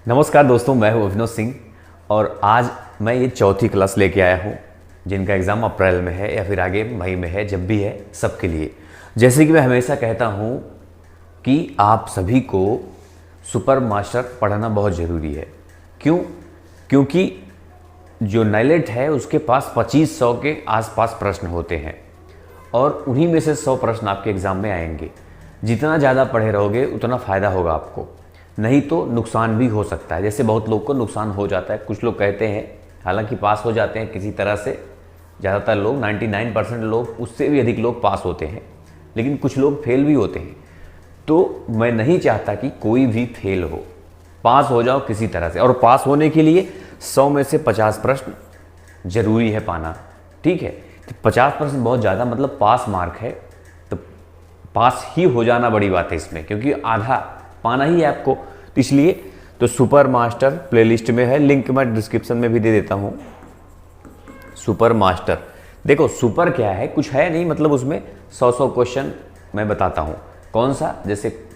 नमस्कार दोस्तों, मैं हूं अभिनव सिंह और आज मैं ये चौथी क्लास लेके आया हूं जिनका एग्ज़ाम अप्रैल में है या फिर आगे मई में है, जब भी है सबके लिए। जैसे कि मैं हमेशा कहता हूं कि आप सभी को सुपर मास्टर पढ़ना बहुत ज़रूरी है। क्यों? क्योंकि जो नाइलेट है उसके पास 2500 के आसपास प्रश्न होते हैं और उन्हीं में से 100 प्रश्न आपके एग्ज़ाम में आएंगे। जितना ज़्यादा पढ़े रहोगे उतना फ़ायदा होगा आपको, नहीं तो नुकसान भी हो सकता है। जैसे बहुत लोग को नुकसान हो जाता है, कुछ लोग कहते हैं, हालांकि पास हो जाते हैं किसी तरह से, ज़्यादातर लोग 99% लोग, उससे भी अधिक लोग पास होते हैं, लेकिन कुछ लोग फेल भी होते हैं। तो मैं नहीं चाहता कि कोई भी फेल हो, पास हो जाओ किसी तरह से। और पास होने के लिए 100 में से 50 प्रश्न जरूरी है पाना, ठीक है। तो 50% बहुत ज़्यादा, मतलब पास मार्क है, तो पास ही हो जाना बड़ी बात है इसमें, क्योंकि आधा पाना ही है आपको। तो इसलिए तो सुपर मास्टर प्लेलिस्ट में है, लिंक मैं डिस्क्रिप्शन में भी दे देता हूँ। सुपर मास्टर, देखो सुपर क्या है, कुछ है नहीं, मतलब उसमें 100 क्वेश्चन मैं बताता हूँ। कौन सा, जैसे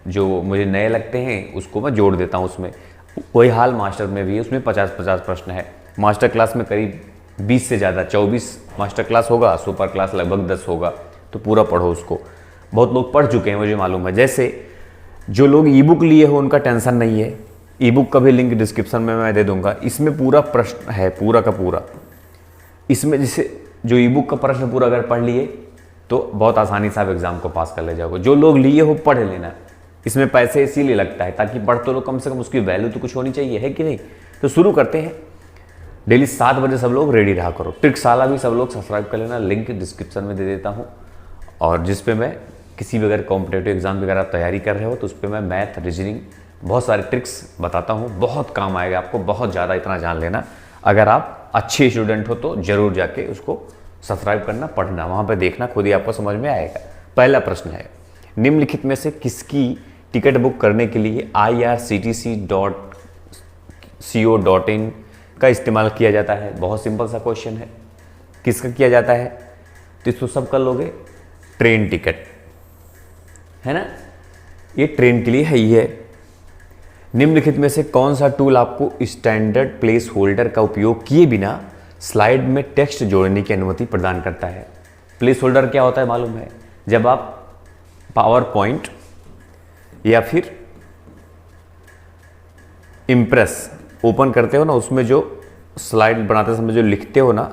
जो मुझे नए लगते हैं उसको मैं जोड़ देता हूँ उसमें। वही हाल मास्टर में भी है, उसमें 50-50 प्रश्न है। मास्टर क्लास में करीब 20 से ज़्यादा, 24 मास्टर क्लास होगा, सुपर क्लास लगभग 10 होगा। तो पूरा पढ़ो उसको। बहुत लोग पढ़ चुके हैं, मुझे मालूम है। जैसे जो लोग ई बुक लिए हो उनका टेंशन नहीं है, ई बुक का भी लिंक डिस्क्रिप्शन में मैं दे दूंगा। इसमें पूरा प्रश्न है, पूरा का पूरा। इसमें जैसे जो ई बुक का प्रश्न पूरा अगर पढ़ लिए तो बहुत आसानी से आप एग्जाम को पास कर ले जाओगे। जो लोग लिए हो पढ़ लेना। इसमें पैसे इसीलिए लगता है ताकि पढ़ तो लो, कम से कम उसकी वैल्यू तो कुछ होनी चाहिए, है कि नहीं। तो शुरू करते हैं। डेली 7 बजे सब लोग रेडी रहा करो। ट्रिक्साला भी सब लोग सब्सक्राइब कर लेना, लिंक डिस्क्रिप्शन में दे देता हूँ। और जिस पे मैं किसी भी अगर कॉम्पिटेटिव एग्जाम की अगर आप तैयारी कर रहे हो तो उस पर मैं मैथ, रीजनिंग, बहुत सारे ट्रिक्स बताता हूँ। बहुत काम आएगा आपको, बहुत ज़्यादा, इतना जान लेना। अगर आप अच्छे स्टूडेंट हो तो ज़रूर जाके उसको सब्सक्राइब करना, पढ़ना, वहाँ पे देखना, खुद ही आपको समझ में आएगा। पहला प्रश्न है, निम्नलिखित में से किसकी टिकट बुक करने के लिए irctc.co.in का इस्तेमाल किया जाता है? बहुत सिंपल सा क्वेश्चन है। किसका किया जाता है? तो इसको सब कर लोगे। ट्रेन टिकट है ना, ये ट्रेन के लिए है ही है। निम्नलिखित में से कौन सा टूल आपको स्टैंडर्ड प्लेस होल्डर का उपयोग किए बिना स्लाइड में टेक्स्ट जोड़ने की अनुमति प्रदान करता है? प्लेस होल्डर क्या होता है मालूम है? जब आप पावर पॉइंट या फिर इम्प्रेस ओपन करते हो ना, उसमें जो स्लाइड बनाते समय जो लिखते हो ना,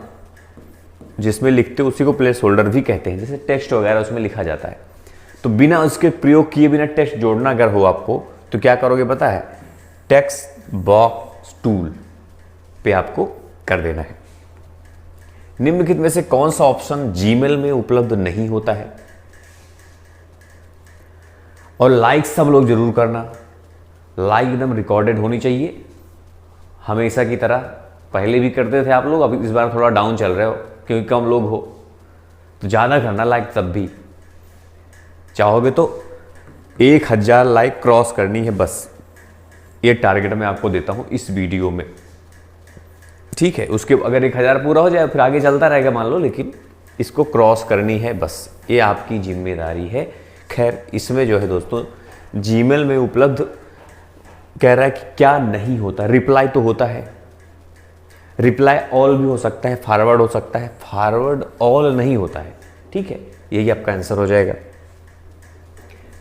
जिसमें लिखते हो उसी को प्लेस होल्डर भी कहते हैं। जैसे टेक्स्ट वगैरह उसमें लिखा जाता है, तो बिना उसके प्रयोग किए बिना टेक्स्ट जोड़ना अगर हो आपको तो क्या करोगे पता है? टेक्स्ट बॉक्स टूल पे आपको कर देना है। निम्नलिखित में से कौन सा ऑप्शन जीमेल में उपलब्ध नहीं होता है? और लाइक सब लोग जरूर करना। लाइक एकदम रिकॉर्डेड होनी चाहिए, हमेशा की तरह। पहले भी करते थे आप लोग, अभी इस बार थोड़ा डाउन चल रहे हो क्योंकि कम लोग हो, तो ज़्यादा करना लाइक। तब भी चाहोगे तो 1000 लाइक क्रॉस करनी है, बस ये टारगेट मैं आपको देता हूं इस वीडियो में, ठीक है। उसके अगर 1000 पूरा हो जाए फिर आगे चलता रहेगा मान लो, लेकिन इसको क्रॉस करनी है बस, ये आपकी जिम्मेदारी है। खैर, इसमें जो है दोस्तों, जीमेल में उपलब्ध कह रहा है कि क्या नहीं होता? रिप्लाई तो होता है, रिप्लाई ऑल भी हो सकता है, फॉरवर्ड हो सकता है, फॉरवर्ड ऑल नहीं होता है, ठीक है। यही आपका आंसर हो जाएगा।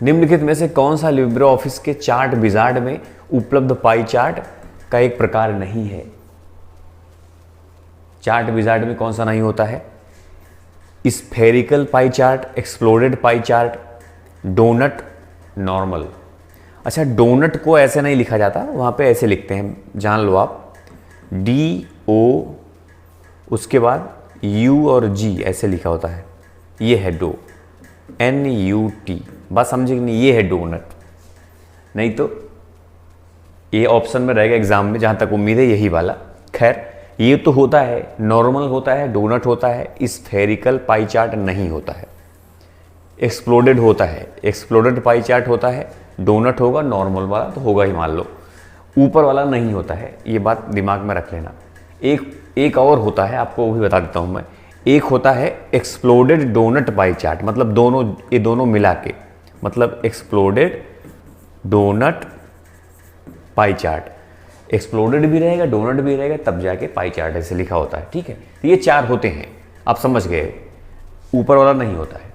निम्नलिखित में से कौन सा लिब्रे ऑफिस के चार्ट विजार्ड में उपलब्ध पाई चार्ट का एक प्रकार नहीं है? चार्ट विजार्ड में कौन सा नहीं होता है? Spherical pie chart, exploded pie chart, donut, normal. अच्छा, डोनट को ऐसे नहीं लिखा जाता, वहां पे ऐसे लिखते हैं, जान लो आप। DO, उसके बाद U और G ऐसे लिखा होता है। ये है डो, NUT। बात समझे कि नहीं? ये है डोनट। नहीं तो ये ऑप्शन में रहेगा एग्जाम में, जहां तक उम्मीद है यही वाला। खैर, ये तो होता है, नॉर्मल होता है, डोनट होता है, स्फेरिकल पाई चार्ट नहीं होता है। एक्सप्लोडेड होता है, एक्सप्लोडेड पाई चार्ट होता है, डोनट होगा, नॉर्मल वाला तो होगा ही मान लो, ऊपर वाला नहीं होता है। ये बात दिमाग में रख लेना। एक और होता है, आपको वो भी बता देता हूं मैं। एक होता है एक्सप्लोडेड डोनट पाई चार्ट, मतलब दोनों, ये दोनों मिला के, मतलब exploded donut pie chart. Exploded भी रहेगा, डोनट भी रहेगा, तब जाके पाई चार्ट ऐसे लिखा होता है। ठीक है, तो ये 4 होते हैं, आप समझ गए, ऊपर वाला नहीं होता है।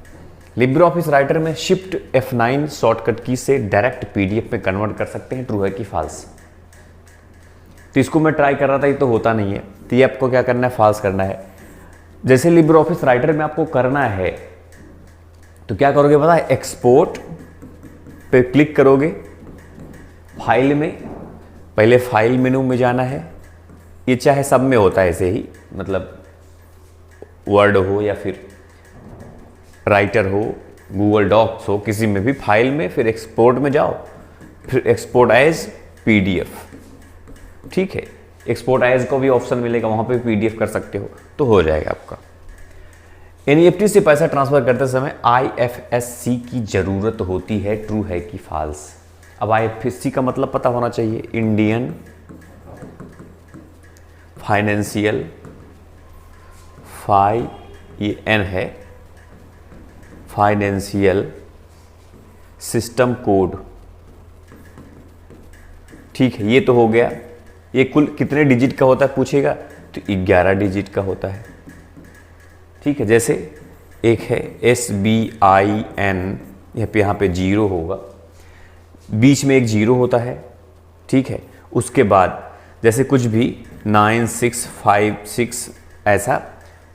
लिब्रे ऑफिस राइटर में शिफ्ट F9 शॉर्टकट की से डायरेक्ट PDF में कन्वर्ट कर सकते हैं, ट्रू है कि फॉल्स। तो इसको मैं ट्राई कर रहा था, ये तो होता नहीं है, तो ये आपको क्या करना है, फॉल्स करना है। जैसे लिब्रे ऑफिस राइटर में आपको करना है तो क्या करोगे पता है, एक्सपोर्ट पे क्लिक करोगे, फाइल में, पहले फाइल मेनू में जाना है। ये चाहे सब में होता है ऐसे ही, मतलब वर्ड हो या फिर राइटर हो, गूगल डॉक्स हो, किसी में भी फाइल में, फिर एक्सपोर्ट में जाओ, फिर एक्सपोर्ट एज PDF। ठीक है, एक्सपोर्ट एज को भी ऑप्शन मिलेगा, वहां पे PDF कर सकते हो, तो हो जाएगा आपका। NEFT से पैसा ट्रांसफर करते समय IFSC की जरूरत होती है, ट्रू है कि फॉल्स। अब IFSC का मतलब पता होना चाहिए, इंडियन फाइनेंशियल, ये N है, फाइनेंशियल सिस्टम कोड। ठीक है, ये तो हो गया। ये कुल कितने डिजिट का होता है पूछेगा, तो 11 डिजिट का होता है। ठीक है, जैसे एक है SBIN, यहाँ पे 0 होगा, बीच में एक 0 होता है। ठीक है, उसके बाद जैसे कुछ भी 9656 ऐसा,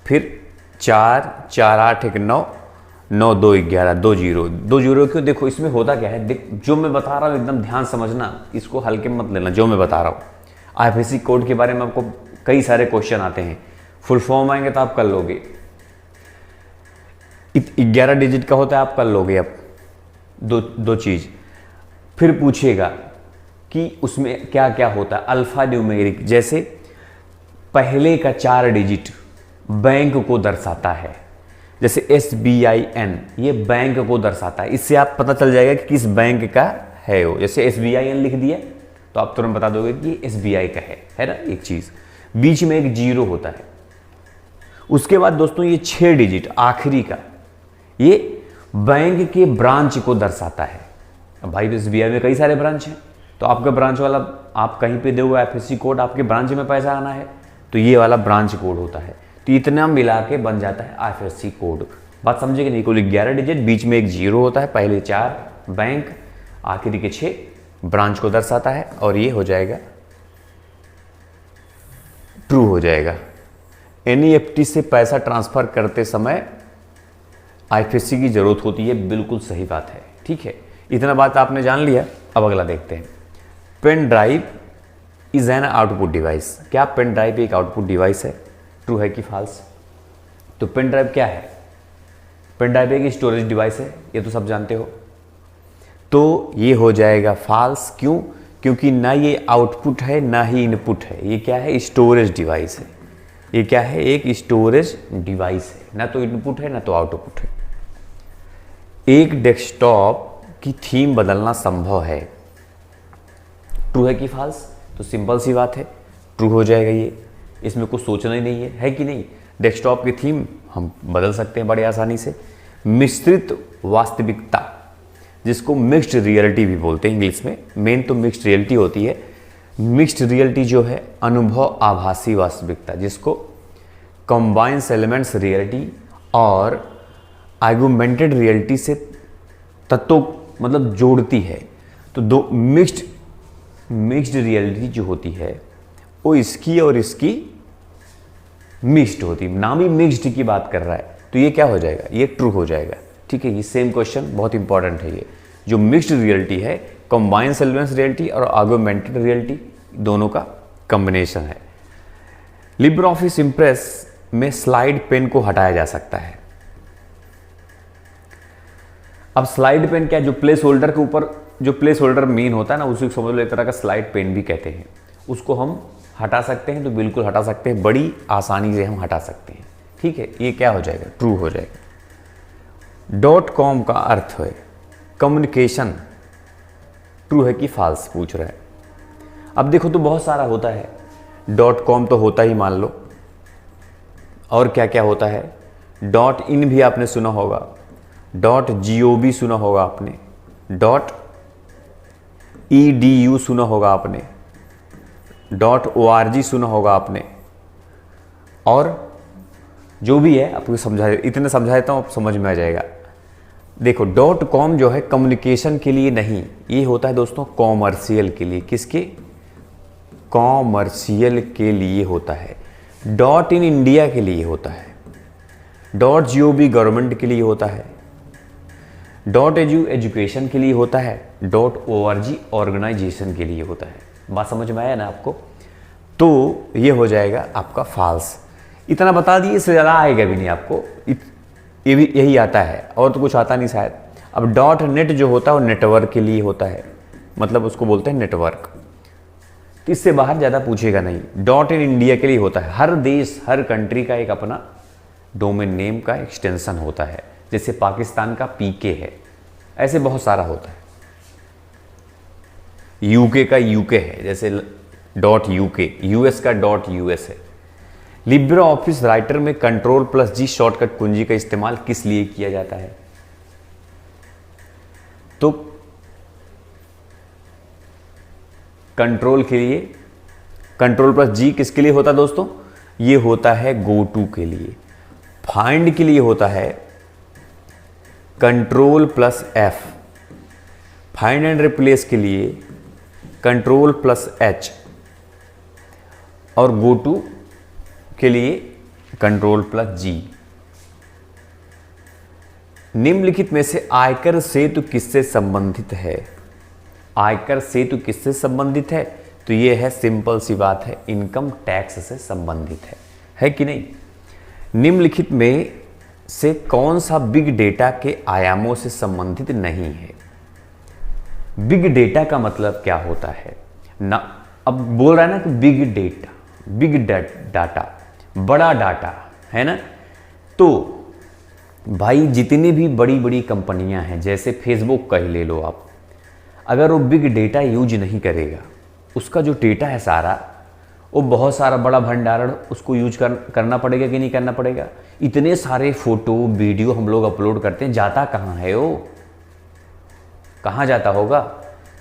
फिर 4 4 8 1 9 9 2 11 2 0 क्यों, देखो इसमें होता क्या है, जो मैं बता रहा हूँ एकदम ध्यान समझना, इसको हल्के मत लेना, जो मैं बता रहा हूँ। IFSC कोड के बारे में आपको कई सारे क्वेश्चन आते हैं, फुल फॉर्म आएंगे तो आप कर लोगे। 11 डिजिट का होता है, आप कर लोगे। अब दो चीज फिर पूछेगा कि उसमें क्या क्या होता है। अल्फा न्यूमेरिक, जैसे पहले का 4 डिजिट बैंक को दर्शाता है, जैसे SBIN, ये बैंक को दर्शाता है। इससे आप पता चल जाएगा कि किस बैंक का है वो। जैसे SBIN लिख दिया तो आप तुरंत बता दोगे कि SBI का है ना। एक चीज, बीच में एक 0 होता है। उसके बाद दोस्तों ये 6 डिजिट आखिरी का, ये बैंक के ब्रांच को दर्शाता है। अब भाई SBI में कई सारे ब्रांच हैं, तो आपका ब्रांच वाला, आप कहीं पे दोगे IFSC कोड, आपके ब्रांच में पैसा आना है, तो ये वाला ब्रांच कोड होता है। तो इतना मिला के बन जाता है IFSC कोड। बात समझे कि नहीं? कुल 11 डिजिट, बीच में एक 0 होता है, पहले 4 बैंक, आखिरी के 6 ब्रांच को दर्शाता है, और ये हो जाएगा ट्रू हो जाएगा। NEFT से पैसा ट्रांसफर करते समय IFSC की जरूरत होती है, बिल्कुल सही बात है। ठीक है, इतना बात आपने जान लिया। अब अगला देखते हैं, pen drive is an output device. क्या पेन ड्राइव एक आउटपुट डिवाइस है? ट्रू है कि फॉल्स? तो पेन ड्राइव क्या है? पेन ड्राइव एक स्टोरेज डिवाइस है, ये तो सब जानते हो। तो ये हो जाएगा फॉल्स। क्यों? क्योंकि ना ये आउटपुट है ना ही इनपुट है। ये क्या है? स्टोरेज डिवाइस है। ये क्या है? एक स्टोरेज डिवाइस है, ना तो इनपुट है ना तो आउटपुट है। एक डेस्कटॉप की थीम बदलना संभव है। ट्रू है कि फॉल्स? तो सिंपल सी बात है, ट्रू हो जाएगा ये। इसमें कुछ सोचना ही नहीं है कि नहीं? डेस्कटॉप की थीम हम बदल सकते हैं बड़े आसानी से। मिश्रित वास्तविकता, जिसको मिक्स्ड रियलिटी भी बोलते हैं इंग्लिश में, मेन तो मिक्स्ड रियलिटी होती है। मिक्स्ड रियलिटी जो है अनुभव आभासी वास्तविकता, जिसको कंबाइंस एलिमेंट्स रियलिटी और आर्गुमेंटेड रियलिटी से तत्वों मतलब जोड़ती है। तो दो मिक्स्ड रियलिटी जो होती है वो इसकी और इसकी मिक्स्ड होती है। नाम ही मिक्स्ड की बात कर रहा है, तो ये क्या हो जाएगा? ये ट्रू हो जाएगा। ठीक है, ये सेम क्वेश्चन बहुत इंपॉर्टेंट है। ये जो मिक्स्ड रियलिटी है, कंबाइंस एलिमेंट्स रियलिटी और आर्गुमेंटेड रियलिटी दोनों का कॉम्बिनेशन है। लिब्रे ऑफिस इंप्रेस में स्लाइड पेन को हटाया जा सकता है। अब स्लाइड पेन क्या, जो प्लेस होल्डर के ऊपर जो प्लेस होल्डर मेन होता है ना, उसी को समझ लो एक तरह का स्लाइड पेन भी कहते हैं। उसको हम हटा सकते हैं, तो बिल्कुल हटा सकते हैं, बड़ी आसानी से हम हटा सकते हैं। ठीक है, ये क्या हो जाएगा? ट्रू हो जाएगा। .com का अर्थ है कम्युनिकेशन। ट्रू है कि फॉल्स पूछ रहा है। अब देखो तो बहुत सारा होता है। .com तो होता ही, मान लो। और क्या क्या होता है? .in भी आपने सुना होगा, .gov सुना होगा आपने, .edu सुना होगा आपने, .org सुना होगा आपने, और जो भी है आपको इतना समझा देता हूँ, आप समझ में आ जाएगा। देखो .com जो है कम्युनिकेशन के लिए नहीं, ये होता है दोस्तों कॉमर्शियल के लिए। किसके? कॉमर्शियल के लिए होता है। .in इंडिया के लिए होता है। .gov गवर्नमेंट के लिए होता है। .edu एजुकेशन के लिए होता है। .org ऑर्गेनाइजेशन के लिए होता है। बात समझ में आया ना आपको? तो ये हो जाएगा आपका फॉल्स। इतना बता दिए, इससे ज़्यादा आएगा भी नहीं आपको, ये भी यही आता है, और तो कुछ आता नहीं शायद। अब .net जो होता है वो नेटवर्क के लिए होता है, मतलब उसको बोलते हैं नेटवर्क। तो इससे बाहर ज़्यादा पूछेगा नहीं। .in इंडिया के लिए होता है। हर देश, हर कंट्री का एक अपना डोमेन नेम का एक्सटेंशन होता है। जैसे पाकिस्तान का PK है, ऐसे बहुत सारा होता है। UK का UK है, जैसे .UK, US का .US है। लिब्रे ऑफिस राइटर में Ctrl+G शॉर्टकट कुंजी का इस्तेमाल किस लिए किया जाता है? तो कंट्रोल के लिए, Ctrl+G किसके लिए होता है दोस्तों? ये होता है गो टू के लिए। फाइंड के लिए होता है Ctrl+F। फाइंड एंड रिप्लेस के लिए Ctrl+H, और गो टू के लिए Ctrl+G। निम्नलिखित में से आयकर सेतु किससे संबंधित है? आयकर सेतु किससे संबंधित है? तो ये है, सिंपल सी बात है, इनकम टैक्स से संबंधित है कि नहीं? निम्नलिखित में से कौन सा बिग डेटा के आयामों से संबंधित नहीं है? बिग डेटा का मतलब क्या होता है ना? अब बोल रहा है ना कि बिग डेटा, बिग डाटा, बड़ा डाटा है ना। तो भाई जितनी भी बड़ी बड़ी कंपनियां हैं, जैसे फेसबुक का ही ले लो आप, अगर वो बिग डेटा यूज नहीं करेगा, उसका जो डेटा है सारा, वो बहुत सारा बड़ा भंडारण उसको यूज करना पड़ेगा कि नहीं करना पड़ेगा? इतने सारे फोटो वीडियो हम लोग अपलोड करते हैं, जाता कहाँ है वो? कहाँ जाता होगा?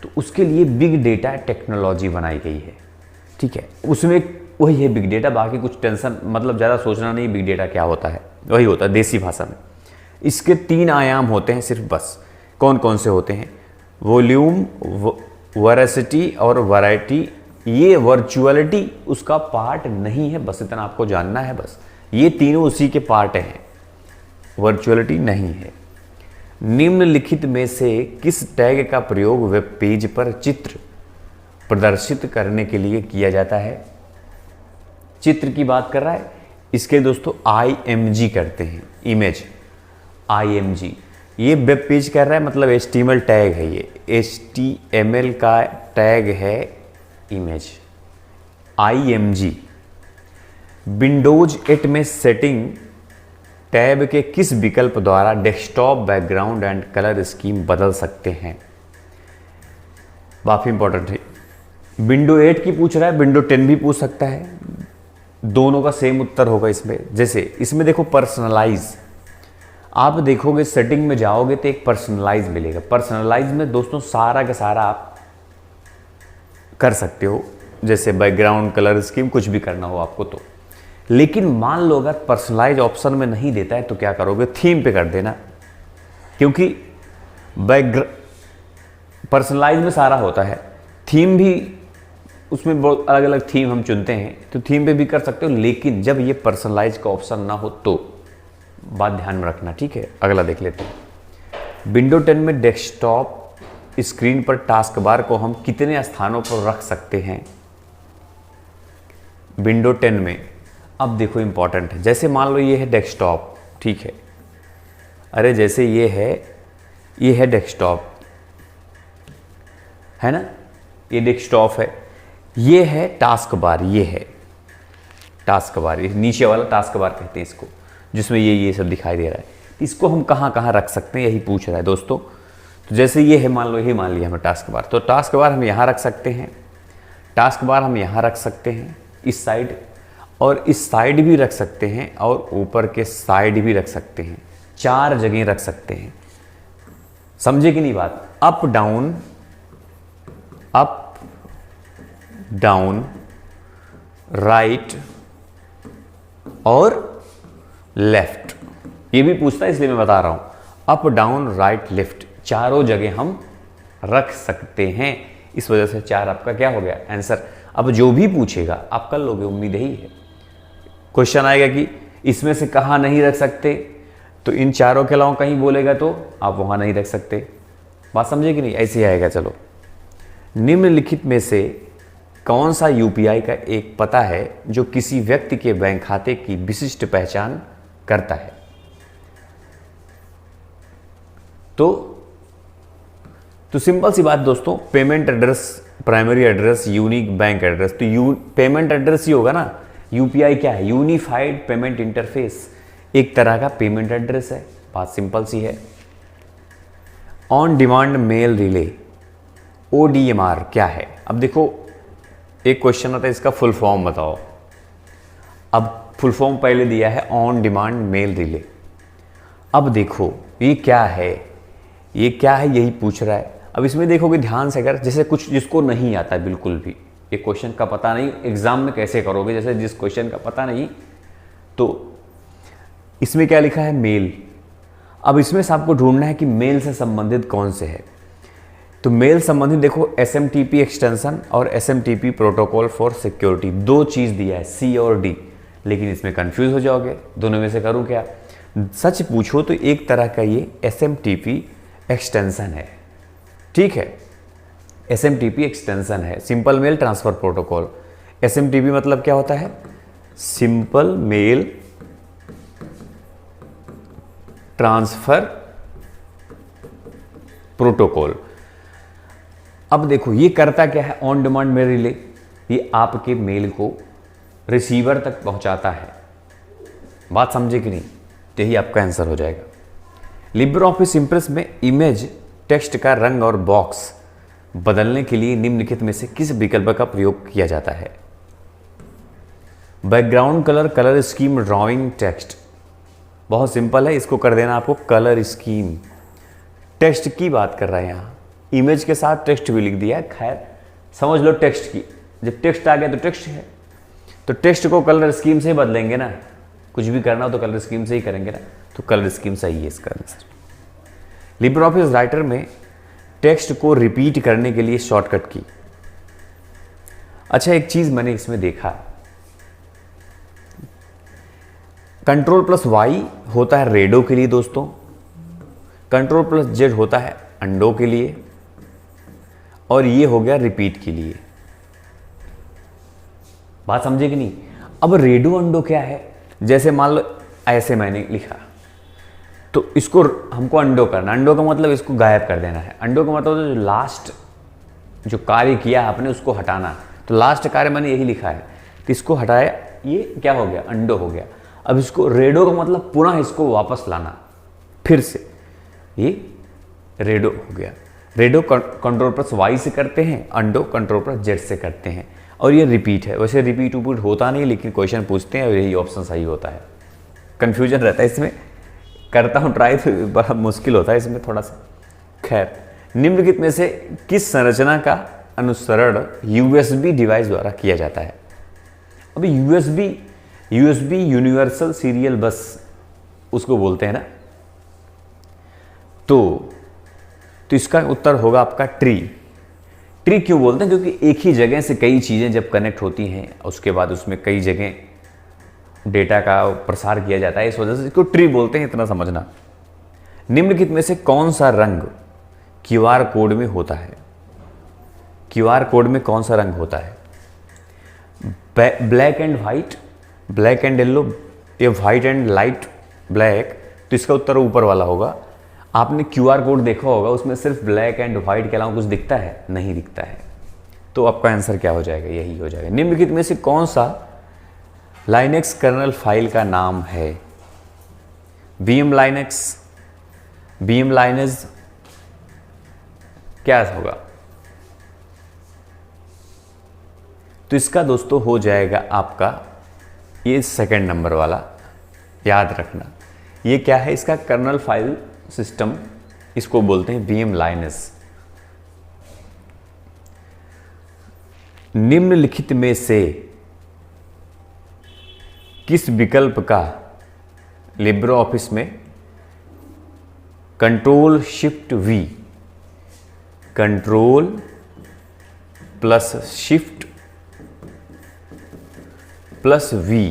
तो उसके लिए बिग डेटा टेक्नोलॉजी बनाई गई है, ठीक है। उसमें वही है बिग डेटा, बाकी कुछ टेंशन मतलब ज़्यादा सोचना नहीं। बिग डेटा क्या होता है? वही होता है देसी भाषा में। इसके 3 आयाम होते हैं सिर्फ, बस। कौन कौन से होते हैं? वॉल्यूम, वेरासिटी और वैरायटी। ये वर्चुअलिटी उसका पार्ट नहीं है, बस इतना आपको जानना है। बस ये तीनों उसी के पार्ट हैं, वर्चुअलिटी नहीं है। निम्नलिखित में से किस टैग का प्रयोग वेब पेज पर चित्र प्रदर्शित करने के लिए किया जाता है? चित्र की बात कर रहा है, इसके दोस्तों IMG करते हैं, इमेज, IMG। ये वेब पेज कर रहा है, मतलब HTML टैग है, ये HTML का टैग है इमेज, IMG। विंडोज 8 में सेटिंग टैब के किस विकल्प द्वारा desktop background and colour scheme बदल सकते हैं? काफी इंपॉर्टेंट है। विंडो 8 की पूछ रहा है, विंडो 10 भी पूछ सकता है, दोनों का सेम उत्तर होगा इसमें। जैसे इसमें देखो पर्सनलाइज, आप देखोगे सेटिंग में जाओगे तो एक पर्सनलाइज मिलेगा। पर्सनलाइज में दोस्तों सारा का सारा आप कर सकते हो, जैसे बैकग्राउंड कलर स्कीम कुछ भी करना हो आपको तो। लेकिन मान लो अगर पर्सनलाइज ऑप्शन में नहीं देता है तो क्या करोगे? थीम पे कर देना, क्योंकि पर्सनलाइज में सारा होता है। थीम भी उसमें बहुत अलग अलग थीम हम चुनते हैं, तो थीम पे भी कर सकते हो, लेकिन जब ये पर्सनलाइज का ऑप्शन ना हो तो बात ध्यान में रखना, ठीक है। अगला देख लेते हैं। विंडो 10 में डेस्कटॉप स्क्रीन पर टास्क बार को हम कितने स्थानों पर रख सकते हैं? विंडो 10 में अब देखो इंपॉर्टेंट है, जैसे मान लो ये है डेस्कटॉप, ठीक है। अरे जैसे ये है डेस्कटॉप, है ना, ये डेस्कटॉप है, ये है टास्क बार, ये है टास्क बार, ये नीचे वाला टास्क बार कहते हैं इसको, जिसमें ये सब दिखाई दे रहा है। इसको हम कहाँ कहाँ रख सकते हैं, यही पूछ रहा है दोस्तों। तो जैसे ये है, मान लो ये मान लिया हमें टास्क बार, तो टास्क बार हम यहाँ रख सकते हैं, टास्क बार हम यहाँ रख सकते हैं, इस साइड, और इस साइड भी रख सकते हैं, और ऊपर के साइड भी रख सकते हैं। 4 जगह रख सकते हैं, समझे कि नहीं बात? Up down, up down, right और लेफ्ट, ये भी पूछता है इसलिए मैं बता रहा हूं। अप डाउन राइट लेफ्ट चारों जगह हम रख सकते हैं, इस वजह से 4 आपका क्या हो गया आंसर। अब जो भी पूछेगा आप कर लोगे, उम्मीद यही है। क्वेश्चन आएगा कि इसमें से कहाँ नहीं रख सकते, तो इन चारों के अलावा कहीं बोलेगा तो आप वहां नहीं रख सकते। बात समझे कि नहीं, ऐसे ही आएगा। चलो, निम्नलिखित में से कौन सा यूपीआई का एक पता है जो किसी व्यक्ति के बैंक खाते की विशिष्ट पहचान करता है। तो सिंपल सी बात दोस्तों, payment address, primary address, unique bank address. तो पेमेंट एड्रेस ही होगा ना। यूपीआई क्या है? यूनिफाइड पेमेंट इंटरफेस, एक तरह का पेमेंट एड्रेस है। बात सिंपल सी है। ऑन डिमांड मेल रिले, ओडीएमआर क्या है? अब देखो, एक क्वेश्चन आता है इसका फुल फॉर्म बताओ। अब फुल फॉर्म पहले दिया है ऑन डिमांड मेल रिले। अब देखो ये क्या है, ये क्या है, यही पूछ रहा है। अब इसमें देखोगे ध्यान से, अगर जैसे कुछ जिसको नहीं आता है बिल्कुल भी, ये क्वेश्चन का पता नहीं, एग्जाम में कैसे करोगे, जैसे जिस क्वेश्चन का पता नहीं, तो इसमें क्या लिखा है? मेल। अब इसमें से आपको ढूंढना है कि मेल से संबंधित कौन से है। तो मेल संबंधित देखो, एसएमटीपी एक्सटेंशन और एसएमटीपी प्रोटोकॉल फॉर सिक्योरिटी, 2 चीज दिया है, सी और डी। लेकिन इसमें कंफ्यूज हो जाओगे, दोनों में से करूं क्या? सच पूछो तो एक तरह का ये एसएमटीपी एक्सटेंशन है, ठीक है। एसएमटीपी एक्सटेंशन है, simple mail transfer protocol. SMTP मतलब क्या होता है? Simple mail transfer protocol. अब देखो ये करता क्या है? ऑन डिमांड मेल रिले, ये आपके मेल को रिसीवर तक पहुंचाता है। बात समझे कि नहीं? यही आपका आंसर हो जाएगा। लिब्रे ऑफिस इंप्रेस में इमेज टेक्स्ट का रंग और बॉक्स बदलने के लिए निम्नलिखित में से किस विकल्प का प्रयोग किया जाता है? Background colour, colour scheme, drawing text. बहुत सिंपल है, इसको कर देना आपको कलर स्कीम। टेक्स्ट की बात कर रहा है यहाँ, इमेज के साथ टेक्स्ट भी लिख दिया है। खैर समझ लो टेक्स्ट की, जब टेक्स्ट आ गया तो टेक्स्ट है, तो टेक्स्ट को कलर स्कीम से ही बदलेंगे ना। कुछ भी करना हो तो कलर स्कीम से ही करेंगे ना, तो कलर स्कीम सही है इसका आंसर। लिब्रे ऑफिस राइटर में टेक्स्ट को रिपीट करने के लिए शॉर्टकट की। अच्छा, एक चीज मैंने इसमें देखा, Ctrl+Y होता है रेडो के लिए दोस्तों, Ctrl+Z होता है अंडो के लिए, और ये हो गया रिपीट के लिए। बात समझे कि नहीं? अब रेडो अंडो क्या है? जैसे मान लो ऐसे मैंने लिखा, तो इसको हमको अंडो करना। अंडो का मतलब इसको गायब कर देना है। अंडो का मतलब जो लास्ट जो कार्य किया आपने उसको हटाना। तो लास्ट कार्य मैंने यही लिखा है, तो इसको हटाया, ये क्या हो गया? अंडो हो गया। अब इसको रेडो का मतलब पुनः इसको वापस लाना, फिर से, ये रेडो हो गया। रेडो Ctrl+Y से करते हैं, अंडो Ctrl+Z से करते हैं, और ये रिपीट है। वैसे रिपीट उपीट होता नहीं, लेकिन क्वेश्चन पूछते हैं और यही ऑप्शन सही होता है। कंफ्यूजन रहता है इसमें, करता हूँ ट्राई तो बड़ा मुश्किल होता है इसमें थोड़ा सा। खैर, निम्नलिखित में से किस संरचना का अनुसरण USB डिवाइस द्वारा किया जाता है? अभी USB यूनिवर्सल सीरियल बस उसको बोलते हैं ना। तो इसका उत्तर होगा आपका ट्री। ट्री क्यों बोलते हैं? क्योंकि एक ही जगह से कई चीज़ें जब कनेक्ट होती हैं, उसके बाद उसमें कई जगह डेटा का प्रसार किया जाता है, इस वजह से इसको ट्री बोलते हैं, इतना समझना। निम्नलिखित में से कौन सा रंग QR कोड में होता है? QR कोड में कौन सा रंग होता है? Black and white, black and yellow, या व्हाइट एंड लाइट ब्लैक? तो इसका उत्तर ऊपर वाला होगा। आपने QR कोड देखा होगा, उसमें सिर्फ ब्लैक एंड व्हाइट के अलावा कुछ दिखता है? नहीं दिखता है। तो आपका आंसर क्या हो जाएगा? यही हो जाएगा। निम्नलिखित में से कौन सा लाइनेक्स कर्नल फाइल का नाम है? VM लाइनेक्स, VM लाइनेज, क्या होगा? तो इसका दोस्तों हो जाएगा आपका ये सेकंड नंबर वाला, याद रखना। ये क्या है? इसका कर्नल फाइल सिस्टम, इसको बोलते हैं VM लाइनेस। निम्नलिखित में से किस विकल्प का लिब्रे ऑफिस में control shift V, control plus shift plus V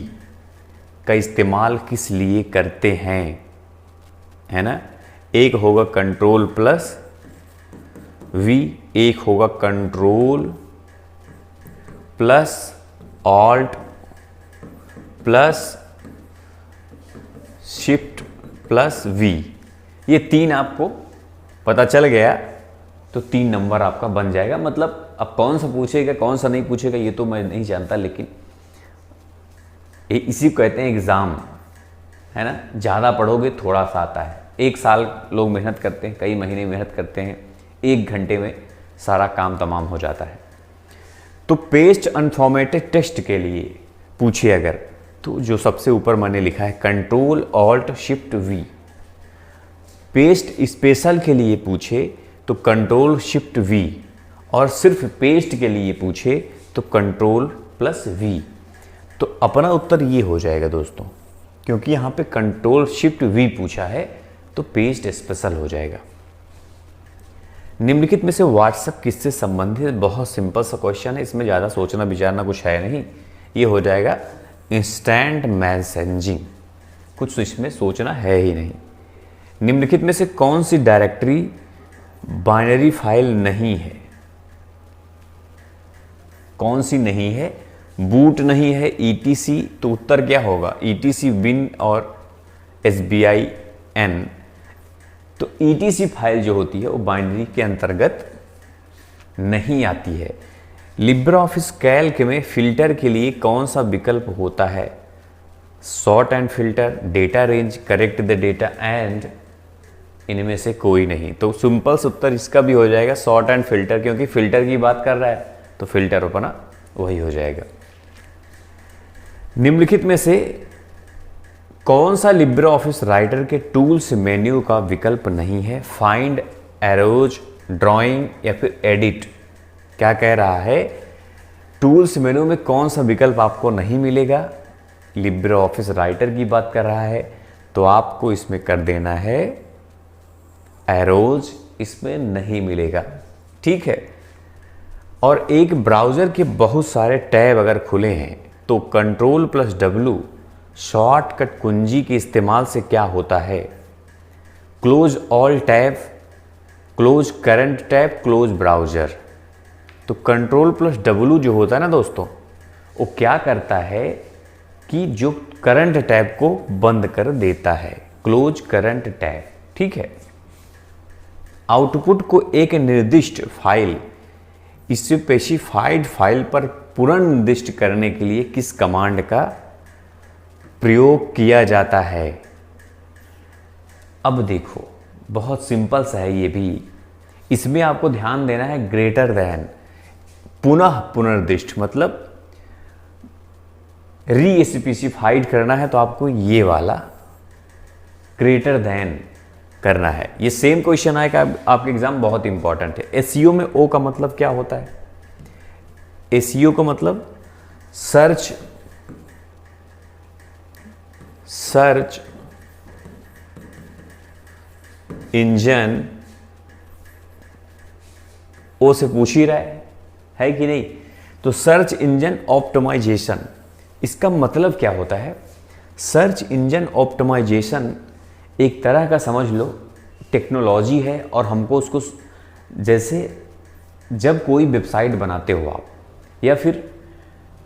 का इस्तेमाल किस लिए करते हैं, है ना। एक होगा कंट्रोल प्लस वी, एक होगा control plus alt plus shift plus V. ये 3 आपको पता चल गया तो 3 नंबर आपका बन जाएगा। मतलब अब कौन सा पूछेगा कौन सा नहीं पूछेगा ये तो मैं नहीं जानता, लेकिन इसी को कहते हैं एग्ज़ाम, है ना। ज़्यादा पढ़ोगे थोड़ा सा आता है। 1 साल लोग मेहनत करते हैं, कई महीने मेहनत करते हैं, 1 घंटे में सारा काम तमाम हो जाता है। तो पेस्ट अनफॉर्मेटेड टेक्स्ट के लिए पूछे अगर, तो जो सबसे ऊपर मैंने लिखा है control alt shift we. Paste special के लिए पूछे तो कंट्रोल शिफ्ट वी, और सिर्फ पेस्ट के लिए पूछे तो कंट्रोल प्लस वी। तो अपना उत्तर ये हो जाएगा दोस्तों, क्योंकि यहाँ पे कंट्रोल शिफ्ट वी पूछा है तो पेस्ट स्पेशल हो जाएगा। निम्नलिखित में से व्हाट्सएप किससे संबंधित, बहुत सिंपल सा क्वेश्चन है, इसमें ज़्यादा सोचना विचारना कुछ है नहीं। ये हो जाएगा इंस्टेंट मैसेजिंग, कुछ इसमें सोचना है ही नहीं। निम्नलिखित में से कौन सी डायरेक्टरी बाइनरी फाइल नहीं है, कौन सी नहीं है, बूट नहीं है, ETC, तो उत्तर क्या होगा, ETC विन और SBI N। तो ETC फाइल जो होती है वो बाइनरी के अंतर्गत नहीं आती है। लिब्रे ऑफिस कैल्क में फिल्टर के लिए कौन सा विकल्प होता है, sort and filter, data range, correct the data and, इनमें से कोई नहीं। तो सिंपल उत्तर इसका भी हो जाएगा सॉर्ट एंड फिल्टर, क्योंकि फिल्टर की बात कर रहा है तो फिल्टर अपना वही हो जाएगा। निम्नलिखित में से कौन सा लिब्रे ऑफिस राइटर के टूल्स मेन्यू का विकल्प नहीं है, फाइंड, एरोज, ड्राइंग या फिर एडिट। क्या कह रहा है, टूल्स मेन्यू में कौन सा विकल्प आपको नहीं मिलेगा, लिब्रे ऑफिस राइटर की बात कर रहा है, तो आपको इसमें कर देना है एरोज, इसमें नहीं मिलेगा, ठीक है। और एक ब्राउज़र के बहुत सारे टैब अगर खुले हैं तो कंट्रोल प्लस W शॉर्टकट कुंजी के इस्तेमाल से क्या होता है, close all tab, close current tab, close browser. तो कंट्रोल प्लस W जो होता है ना दोस्तों, वो क्या करता है कि जो करंट टैब को बंद कर देता है, क्लोज करंट टैब, ठीक है। आउटपुट को एक निर्दिष्ट फाइल, स्पेसिफाइड फाइल पर पुनर्निर्दिष्ट करने के लिए किस कमांड का प्रयोग किया जाता है। अब देखो बहुत सिंपल सा है ये भी, इसमें आपको ध्यान देना है ग्रेटर देन, पुनः पुनर्निर्दिष्ट मतलब रीस्पेसिफाइड करना है तो आपको ये वाला ग्रेटर देन करना है। ये सेम क्वेश्चन आएगा आपके एग्जाम, बहुत इंपॉर्टेंट है। SEO में O का मतलब क्या होता है, SEO का मतलब सर्च इंजन, O से पूछ ही रहा है कि नहीं, तो सर्च इंजन ऑप्टिमाइजेशन, इसका मतलब क्या होता है, सर्च इंजन ऑप्टिमाइजेशन एक तरह का समझ लो टेक्नोलॉजी है, और हमको उसको जैसे जब कोई वेबसाइट बनाते हो आप या फिर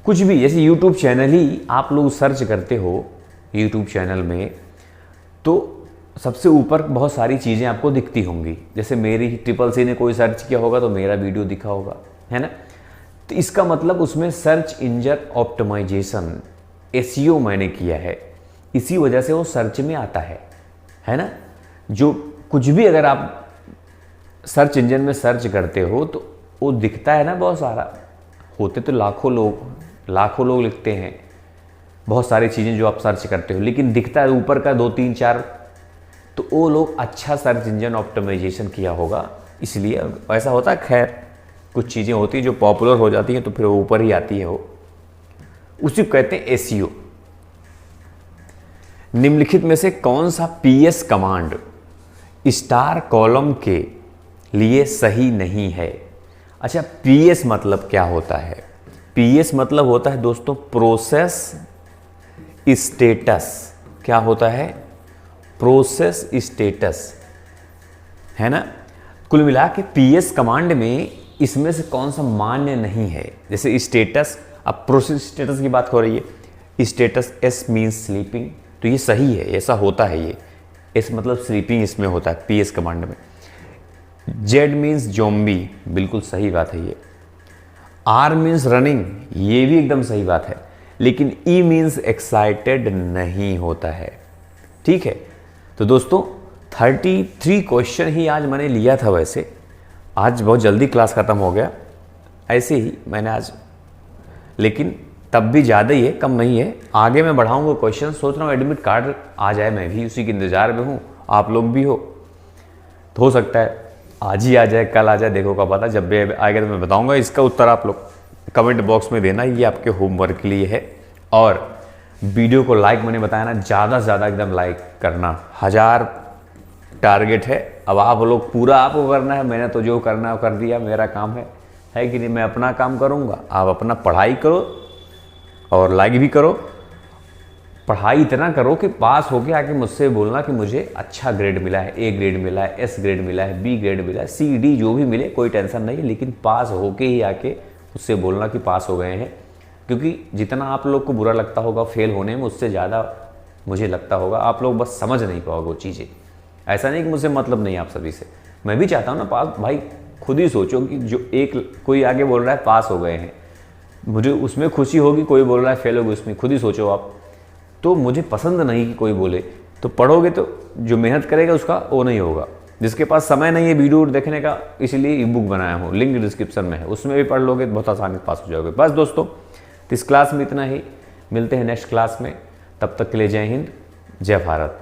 कुछ भी, जैसे YouTube चैनल ही आप लोग सर्च करते हो YouTube चैनल में, तो सबसे ऊपर बहुत सारी चीज़ें आपको दिखती होंगी। जैसे मेरी CCC ने कोई सर्च किया होगा तो मेरा वीडियो दिखा होगा, है ना। तो इसका मतलब उसमें सर्च इंजन ऑप्टिमाइजेशन SEO मैंने किया है, इसी वजह से वो सर्च में आता है ना। जो कुछ भी अगर आप सर्च इंजन में सर्च करते हो तो वो दिखता है ना, बहुत सारा, होते तो लाखों लोग लिखते हैं बहुत सारी चीज़ें जो आप सर्च करते हो, लेकिन दिखता है ऊपर का 2 3 4, तो वो लोग अच्छा सर्च इंजन ऑप्टिमाइजेशन किया होगा, इसलिए ऐसा होता है। खैर कुछ चीज़ें होती हैं जो पॉपुलर हो जाती हैं तो फिर वो ऊपर ही आती है, वो उसी को कहते हैं SEO। निम्नलिखित में से कौन सा PS कमांड स्टार कॉलम के लिए सही नहीं है? अच्छा, PS मतलब क्या होता है? PS मतलब होता है दोस्तों प्रोसेस स्टेटस। क्या होता है? प्रोसेस स्टेटस, है ना। कुल मिला के PS कमांड में इसमें से कौन सा मान्य नहीं है? जैसे स्टेटस, अब प्रोसेस स्टेटस की बात हो रही है, स्टेटस S मीन्स स्लीपिंग, तो ये सही है, ऐसा होता है। ये S मतलब स्लीपिंग इसमें होता है PS कमांड में। Z मीन्स जोम्बी, बिल्कुल सही बात है ये। R मीन्स रनिंग, ये भी एकदम सही बात है। लेकिन E मीन्स एक्साइटेड नहीं होता है। ठीक है, तो दोस्तों 33 क्वेश्चन ही आज मैंने लिया था। वैसे आज बहुत जल्दी क्लास ख़त्म हो गया, ऐसे ही मैंने आज, लेकिन तब भी ज़्यादा ही है, कम नहीं है। आगे मैं बढ़ाऊंगा क्वेश्चन, सोच रहा हूँ एडमिट कार्ड आ जाए, मैं भी उसी के इंतज़ार में हूँ, आप लोग भी हो। तो हो सकता है आज ही आ जाए, कल आ जाए, देखो का पता। जब भी आएगा तो मैं बताऊँगा। इसका उत्तर आप लोग कमेंट बॉक्स में देना, ये आपके होमवर्क के लिए है। और वीडियो को लाइक, मैंने बताया ना, ज़्यादा से ज़्यादा एकदम लाइक करना। 1000 टारगेट है, अब आप लोग पूरा आपको करना है। मैंने तो जो करना है वो कर दिया, मेरा काम है कि नहीं। मैं अपना काम करूँगा, आप अपना पढ़ाई करो और लाइक भी करो। पढ़ाई इतना करो कि पास होके आके मुझसे बोलना कि मुझे अच्छा ग्रेड मिला है, A ग्रेड मिला है, S ग्रेड मिला है, B ग्रेड मिला है, C D जो भी मिले कोई टेंशन नहीं है, लेकिन पास होके ही आके मुझसे बोलना कि पास हो गए हैं। क्योंकि जितना आप लोग को बुरा लगता होगा फेल होने में, उससे ज़्यादा मुझे लगता होगा आप लोग बस समझ नहीं पाओगे वो चीज़ें। ऐसा नहीं कि मुझसे मतलब नहीं आप सभी से, मैं भी चाहता हूँ ना पास। भाई खुद ही सोचो कि जो एक कोई आगे बोल रहा है पास हो गए हैं, मुझे उसमें खुशी होगी, कोई बोल रहा है फेल होगी उसमें, खुद ही सोचो आप। तो मुझे पसंद नहीं कि कोई बोले, तो पढ़ोगे तो जो मेहनत करेगा उसका वो नहीं होगा। जिसके पास समय नहीं है वीडियो देखने का, इसलिए ई बुक बनाया हूँ, लिंक डिस्क्रिप्शन में है, उसमें भी पढ़ लोगे तो बहुत आसानी से पास हो जाओगे। बस दोस्तों, इस क्लास में इतना ही, मिलते हैं नेक्स्ट क्लास में। तब तक के लिए जय हिंद, जय भारत।